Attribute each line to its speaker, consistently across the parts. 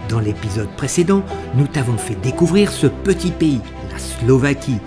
Speaker 1: Dans l'épisode précédent, nous t'avons fait découvrir ce petit pays, la Slovaquie,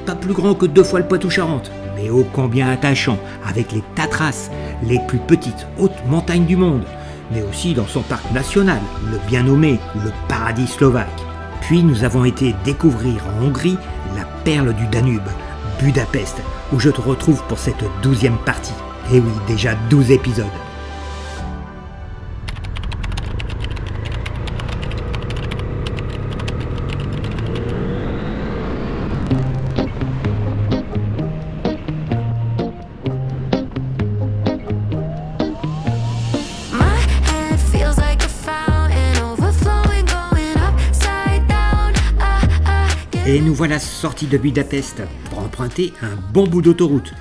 Speaker 1: pas plus grand que 2 fois le Poitou-Charentes, mais ô combien attachant, avec les Tatras, les plus petites hautes montagnes du monde, mais aussi dans son parc national, le bien nommé le paradis slovaque. Puis nous avons été découvrir en Hongrie la perle du Danube, Budapest, où je te retrouve pour cette 12e partie. Et oui, déjà 12 épisodes. Et nous voilà sortis de Budapest pour emprunter un bon bout d'autoroute.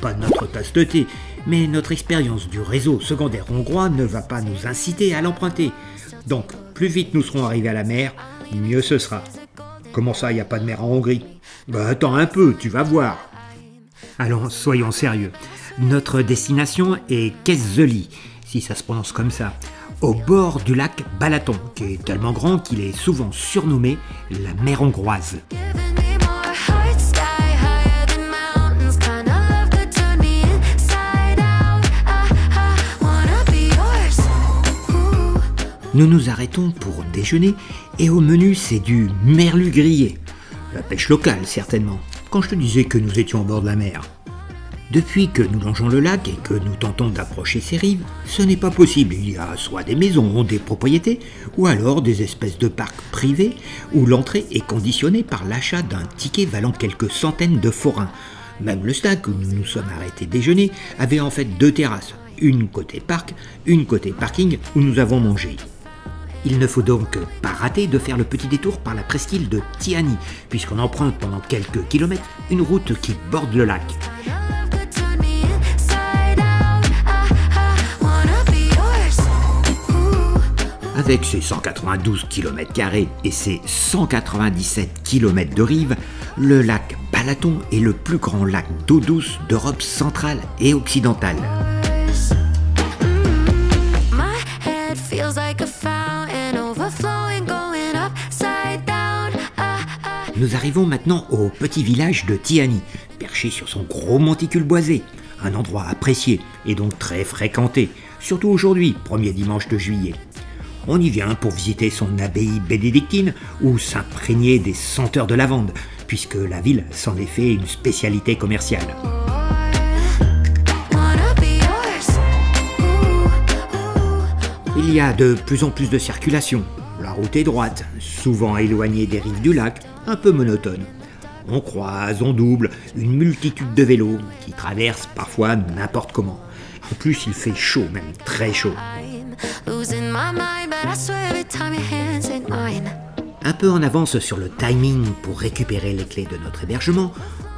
Speaker 1: Pas notre tasse de thé, mais notre expérience du réseau secondaire hongrois ne va pas nous inciter à l'emprunter. Donc, plus vite nous serons arrivés à la mer, mieux ce sera. Comment ça, il n'y a pas de mer en Hongrie? Bah attends un peu, tu vas voir. Allons, soyons sérieux. Notre destination est Keszthely, si ça se prononce comme ça, au bord du lac Balaton, qui est tellement grand qu'il est souvent surnommé la mer hongroise. Nous nous arrêtons pour déjeuner et au menu c'est du merlu grillé. La pêche locale certainement, quand je te disais que nous étions au bord de la mer. Depuis que nous longeons le lac et que nous tentons d'approcher ses rives, ce n'est pas possible. Il y a soit des maisons, des propriétés, ou alors des espèces de parcs privés où l'entrée est conditionnée par l'achat d'un ticket valant quelques centaines de forains. Même le stade où nous nous sommes arrêtés déjeuner avait en fait 2 terrasses, une côté parc, une côté parking où nous avons mangé. Il ne faut donc pas rater de faire le petit détour par la presqu'île de Tihanyi, puisqu'on emprunte pendant quelques kilomètres une route qui borde le lac. Avec ses 192 km² et ses 197 km de rive, le lac Balaton est le plus grand lac d'eau douce d'Europe centrale et occidentale. Nous arrivons maintenant au petit village de Tihanyi, perché sur son gros monticule boisé, un endroit apprécié et donc très fréquenté, surtout aujourd'hui, premier dimanche de juillet. On y vient pour visiter son abbaye bénédictine ou s'imprégner des senteurs de lavande, puisque la ville s'en est fait une spécialité commerciale. Il y a de plus en plus de circulation. La route est droite, souvent éloignée des rives du lac, un peu monotone. On croise, on double, une multitude de vélos qui traversent parfois n'importe comment. En plus, il fait chaud, même très chaud. Un peu en avance sur le timing pour récupérer les clés de notre hébergement,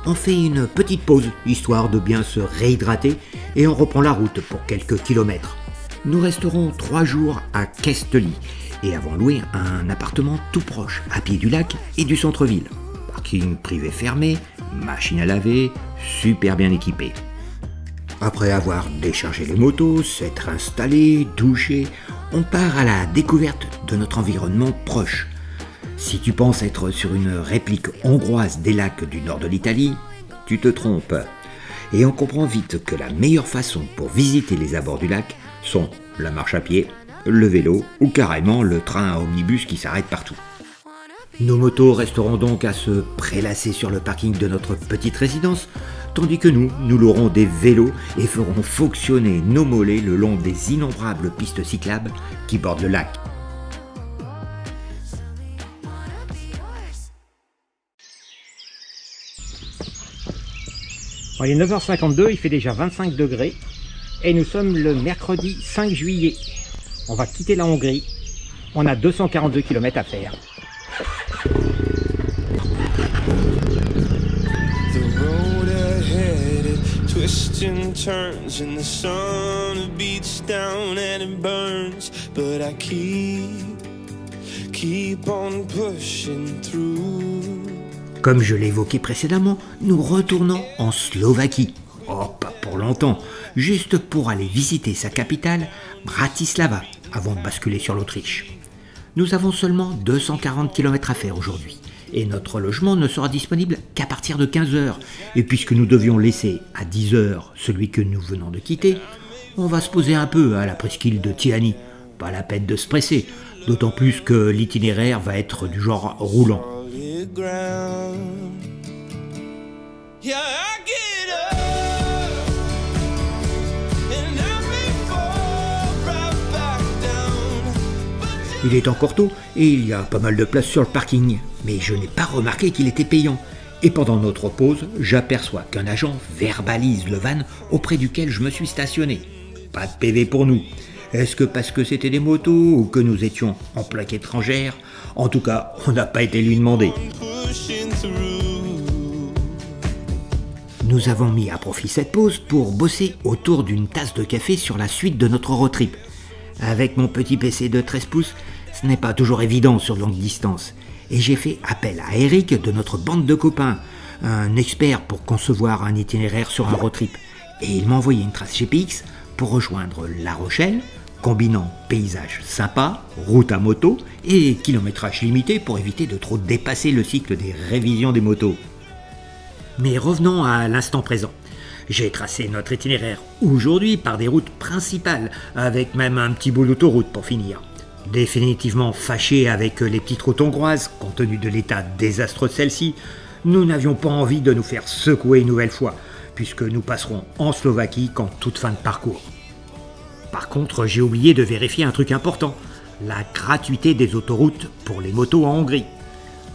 Speaker 1: on fait une petite pause, histoire de bien se réhydrater, et on reprend la route pour quelques kilomètres. Nous resterons 3 jours à Keszthely et avons loué un appartement tout proche, à pied du lac et du centre-ville. Parking privé fermé, machine à laver, super bien équipé. Après avoir déchargé les motos, s'être installé, douché, on part à la découverte de notre environnement proche. Si tu penses être sur une réplique hongroise des lacs du nord de l'Italie, tu te trompes. Et on comprend vite que la meilleure façon pour visiter les abords du lac sont la marche à pied, le vélo ou carrément le train à omnibus qui s'arrête partout. Nos motos resteront donc à se prélasser sur le parking de notre petite résidence, tandis que nous louerons des vélos et ferons fonctionner nos mollets le long des innombrables pistes cyclables qui bordent le lac. Bon, il est 9h52, il fait déjà 25 degrés et nous sommes le mercredi 5 juillet. On va quitter la Hongrie, on a 242 km à faire. Twists and turns and the sun beats down and it burns, but I keep on pushing through. Comme je l'évoquais précédemment, nous retournons en Slovaquie. Oh, pas pour longtemps, juste pour aller visiter sa capitale, Bratislava, avant de basculer sur l'Autriche. Nous avons seulement 240 km à faire aujourd'hui. Et notre logement ne sera disponible qu'à partir de 15 heures. Et puisque nous devions laisser à 10 heures celui que nous venons de quitter, on va se poser un peu à la presqu'île de Tihani. Pas la peine de se presser, d'autant plus que l'itinéraire va être du genre roulant. Il est encore tôt et il y a pas mal de place sur le parking, mais je n'ai pas remarqué qu'il était payant. Et pendant notre pause, j'aperçois qu'un agent verbalise le van auprès duquel je me suis stationné. Pas de PV pour nous. Est-ce que parce que c'était des motos ou que nous étions en plaque étrangère? En tout cas, on n'a pas été lui demander. Nous avons mis à profit cette pause pour bosser autour d'une tasse de café sur la suite de notre road trip. Avec mon petit PC de 13 pouces, ce n'est pas toujours évident sur longue distance. Et j'ai fait appel à Eric de notre bande de copains, un expert pour concevoir un itinéraire sur un road trip. Et il m'a envoyé une trace GPX pour rejoindre La Rochelle, combinant paysage sympa, route à moto et kilométrage limité pour éviter de trop dépasser le cycle des révisions des motos. Mais revenons à l'instant présent. J'ai tracé notre itinéraire aujourd'hui par des routes principales, avec même un petit bout d'autoroute pour finir. Définitivement fâchés avec les petites routes hongroises, compte tenu de l'état désastreux de celles-ci, nous n'avions pas envie de nous faire secouer une nouvelle fois, puisque nous passerons en Slovaquie qu'en toute fin de parcours. Par contre, j'ai oublié de vérifier un truc important, la gratuité des autoroutes pour les motos en Hongrie.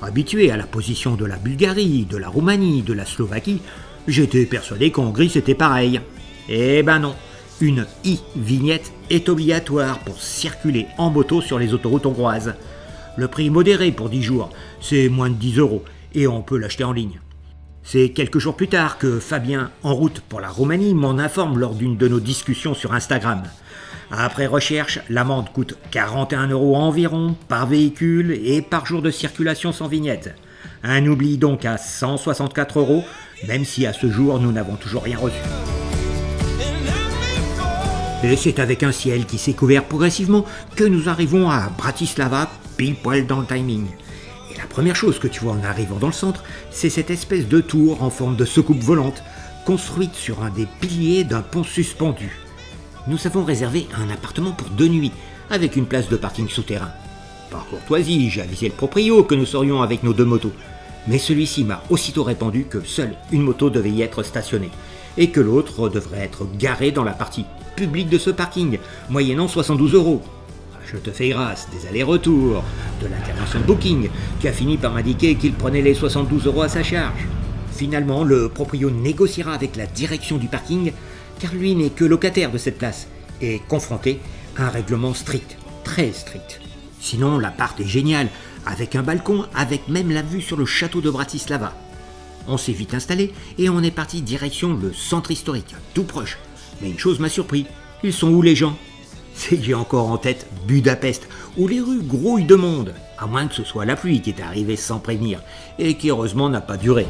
Speaker 1: Habitué à la position de la Bulgarie, de la Roumanie, de la Slovaquie, j'étais persuadé qu'en Hongrie c'était pareil. Eh ben non, une e-vignette est obligatoire pour circuler en moto sur les autoroutes hongroises. Le prix modéré pour 10 jours, c'est moins de 10 € et on peut l'acheter en ligne. C'est quelques jours plus tard que Fabien, en route pour la Roumanie, m'en informe lors d'une de nos discussions sur Instagram. Après recherche, l'amende coûte 41 € environ par véhicule et par jour de circulation sans vignette. Un oubli donc à 164 €, même si à ce jour nous n'avons toujours rien reçu. Et c'est avec un ciel qui s'est couvert progressivement que nous arrivons à Bratislava, pile poil dans le timing. Et la première chose que tu vois en arrivant dans le centre, c'est cette espèce de tour en forme de soucoupe volante, construite sur un des piliers d'un pont suspendu. Nous avons réservé un appartement pour 2 nuits, avec une place de parking souterrain. Par courtoisie, j'ai avisé le proprio que nous serions avec nos 2 motos. Mais celui-ci m'a aussitôt répondu que seule une moto devait y être stationnée, et que l'autre devrait être garée dans la partie publique de ce parking, moyennant 72 €. Je te fais grâce des allers-retours, de l'intervention de Booking, qui a fini par m'indiquer qu'il prenait les 72 € à sa charge. Finalement, le proprio négociera avec la direction du parking, car lui n'est que locataire de cette place, et confronté à un règlement strict, très strict. Sinon, l'appart est génial, avec un balcon, avec même la vue sur le château de Bratislava. On s'est vite installé et on est parti direction le centre historique, tout proche. Mais une chose m'a surpris, ils sont où les gens? C'est que j'ai encore en tête Budapest, où les rues grouillent de monde, à moins que ce soit la pluie qui est arrivée sans prévenir, et qui heureusement n'a pas duré.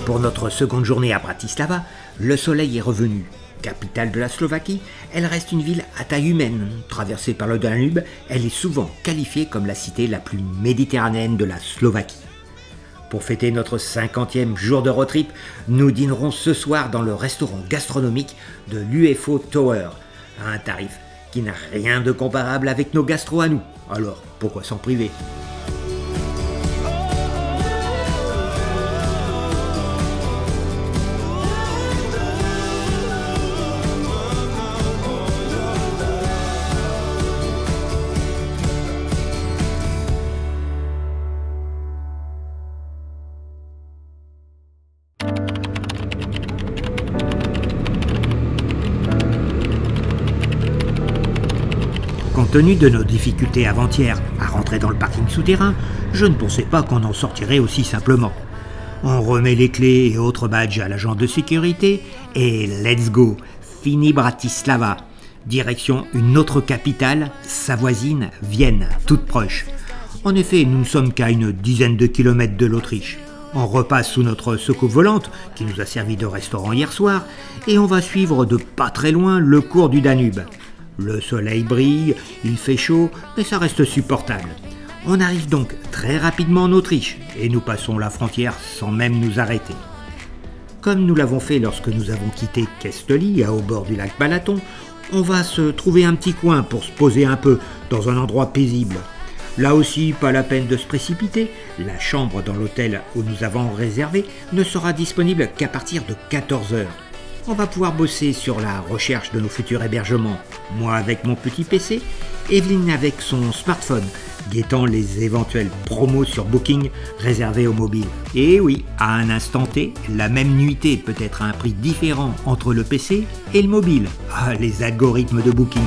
Speaker 1: Pour notre seconde journée à Bratislava, le soleil est revenu. Capitale de la Slovaquie, elle reste une ville à taille humaine. Traversée par le Danube, elle est souvent qualifiée comme la cité la plus méditerranéenne de la Slovaquie. Pour fêter notre 50e jour de road trip, nous dînerons ce soir dans le restaurant gastronomique de l'UFO Tower, à un tarif qui n'a rien de comparable avec nos gastros à nous. Alors, pourquoi s'en priver ? Compte tenu de nos difficultés avant-hier à rentrer dans le parking souterrain, je ne pensais pas qu'on en sortirait aussi simplement. On remet les clés et autres badges à l'agent de sécurité et let's go, fini Bratislava. Direction une autre capitale, sa voisine, Vienne, toute proche. En effet, nous ne sommes qu'à une dizaine de kilomètres de l'Autriche. On repasse sous notre soucoupe volante, qui nous a servi de restaurant hier soir, et on va suivre de pas très loin le cours du Danube. Le soleil brille, il fait chaud, mais ça reste supportable. On arrive donc très rapidement en Autriche, et nous passons la frontière sans même nous arrêter. Comme nous l'avons fait lorsque nous avons quitté Keszthely, au bord du lac Balaton, on va se trouver un petit coin pour se poser un peu dans un endroit paisible. Là aussi, pas la peine de se précipiter, la chambre dans l'hôtel où nous avons réservé ne sera disponible qu'à partir de 14 h. On va pouvoir bosser sur la recherche de nos futurs hébergements, moi avec mon petit PC, Evelyne avec son smartphone, guettant les éventuelles promos sur Booking réservées aux mobiles. Et oui, à un instant T, la même nuitée peut être à un prix différent entre le PC et le mobile. Ah, les algorithmes de Booking.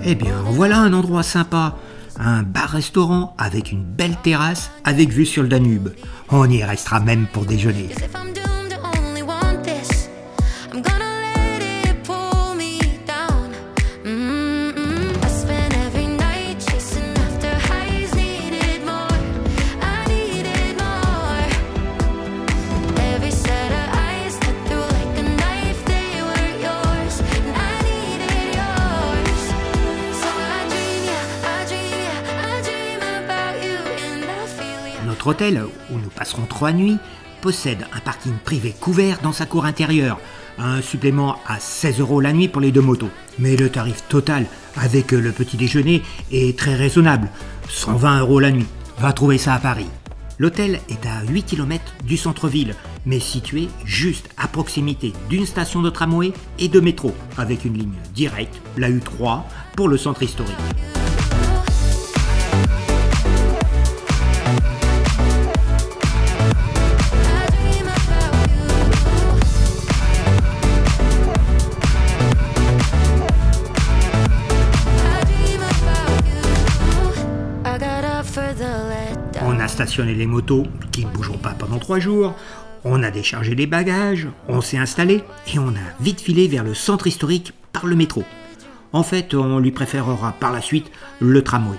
Speaker 1: Eh bien, voilà un endroit sympa, un bar-restaurant avec une belle terrasse avec vue sur le Danube. On y restera même pour déjeuner. Notre hôtel, où nous passerons 3 nuits, possède un parking privé couvert dans sa cour intérieure, un supplément à 16 € la nuit pour les 2 motos. Mais le tarif total avec le petit déjeuner est très raisonnable, 120 € la nuit. Va trouver ça à Paris. L'hôtel est à 8 km du centre-ville, mais situé juste à proximité d'une station de tramway et de métro, avec une ligne directe, la U3, pour le centre historique. On a stationné les motos qui ne bougeront pas pendant 3 jours, on a déchargé les bagages, on s'est installé et on a vite filé vers le centre historique par le métro. En fait, on lui préférera par la suite le tramway.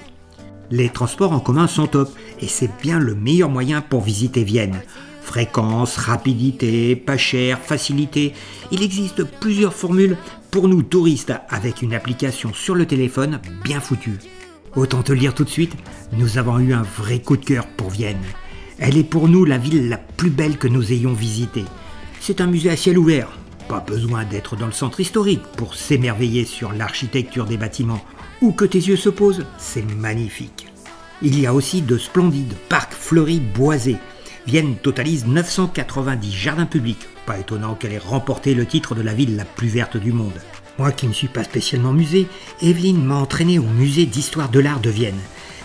Speaker 1: Les transports en commun sont top et c'est bien le meilleur moyen pour visiter Vienne. Fréquence, rapidité, pas cher, facilité. Il existe plusieurs formules pour nous touristes avec une application sur le téléphone bien foutue. Autant te le dire tout de suite, nous avons eu un vrai coup de cœur pour Vienne. Elle est pour nous la ville la plus belle que nous ayons visitée. C'est un musée à ciel ouvert. Pas besoin d'être dans le centre historique pour s'émerveiller sur l'architecture des bâtiments. Où que tes yeux se posent, c'est magnifique. Il y a aussi de splendides parcs fleuris boisés. Vienne totalise 990 jardins publics. Pas étonnant qu'elle ait remporté le titre de la ville la plus verte du monde. Moi qui ne suis pas spécialement musée, Evelyne m'a entraîné au musée d'histoire de l'art de Vienne.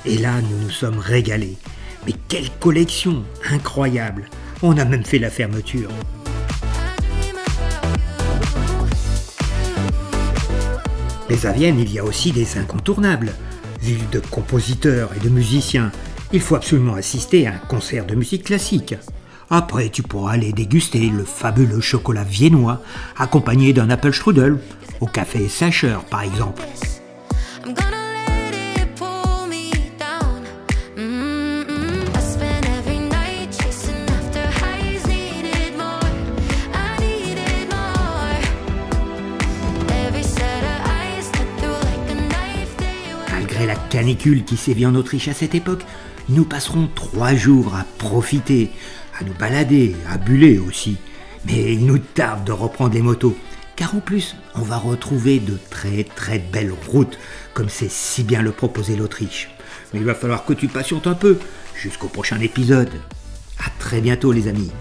Speaker 1: Et là, nous nous sommes régalés. Mais quelle collection incroyable! On a même fait la fermeture. Mais à Vienne, il y a aussi des incontournables. Ville de compositeurs et de musiciens. Il faut absolument assister à un concert de musique classique. Après, tu pourras aller déguster le fabuleux chocolat viennois, accompagné d'un Apfelstrudel, au café Sacher par exemple. Malgré la canicule qui sévit en Autriche à cette époque, nous passerons 3 jours à profiter, à nous balader, à buller aussi. Mais il nous tarde de reprendre les motos, car en plus, on va retrouver de très belles routes, comme c'est si bien le proposait l'Autriche. Mais il va falloir que tu patientes un peu, jusqu'au prochain épisode. À très bientôt les amis.